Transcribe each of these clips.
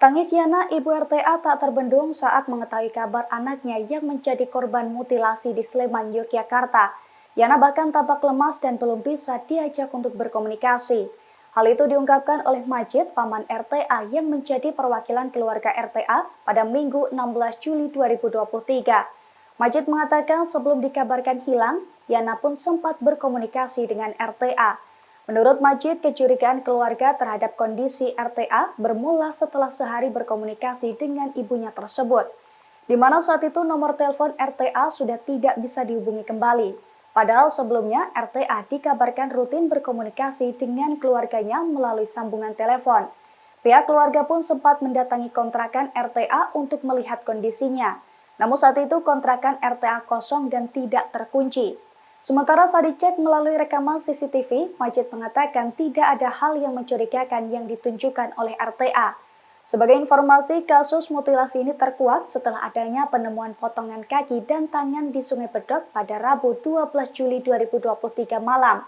Tangis Yana, ibu RTA tak terbendung saat mengetahui kabar anaknya yang menjadi korban mutilasi di Sleman, Yogyakarta. Yana bahkan tampak lemas dan belum bisa diajak untuk berkomunikasi. Hal itu diungkapkan oleh Majid, paman RTA yang menjadi perwakilan keluarga RTA pada Minggu 16 Juli 2023. Majid mengatakan sebelum dikabarkan hilang, Yana pun sempat berkomunikasi dengan RTA. Menurut Majid, kecurigaan keluarga terhadap kondisi RTA bermula setelah sehari berkomunikasi dengan ibunya tersebut, di mana saat itu nomor telepon RTA sudah tidak bisa dihubungi kembali. Padahal sebelumnya RTA dikabarkan rutin berkomunikasi dengan keluarganya melalui sambungan telepon. Pihak keluarga pun sempat mendatangi kontrakan RTA untuk melihat kondisinya. Namun saat itu kontrakan RTA kosong dan tidak terkunci. Sementara saat dicek melalui rekaman CCTV, Majid mengatakan tidak ada hal yang mencurigakan yang ditunjukkan oleh RTA. Sebagai informasi, kasus mutilasi ini terkuak setelah adanya penemuan potongan kaki dan tangan di Sungai Bedok pada Rabu 12 Juli 2023 malam.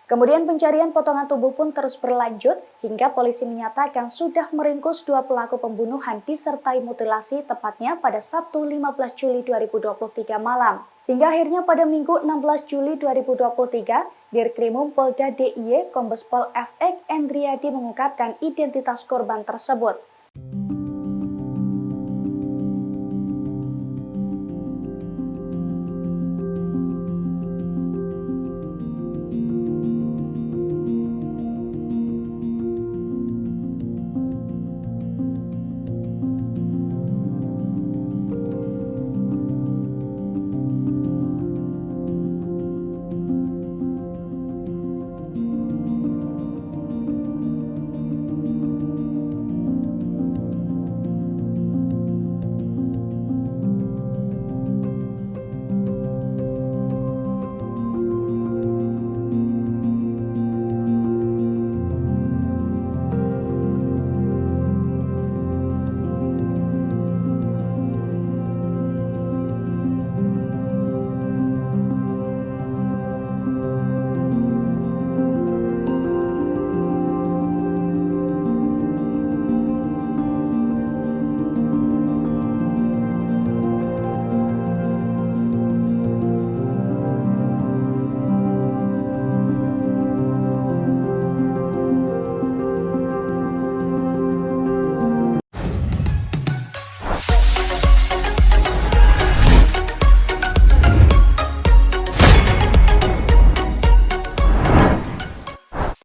Kemudian pencarian potongan tubuh pun terus berlanjut hingga polisi menyatakan sudah meringkus dua pelaku pembunuhan disertai mutilasi tepatnya pada Sabtu 15 Juli 2023 malam. Hingga akhirnya pada Minggu 16 Juli 2023, Dirkrimum Polda DIY Kombes Pol FX Endriadi mengungkapkan identitas korban tersebut.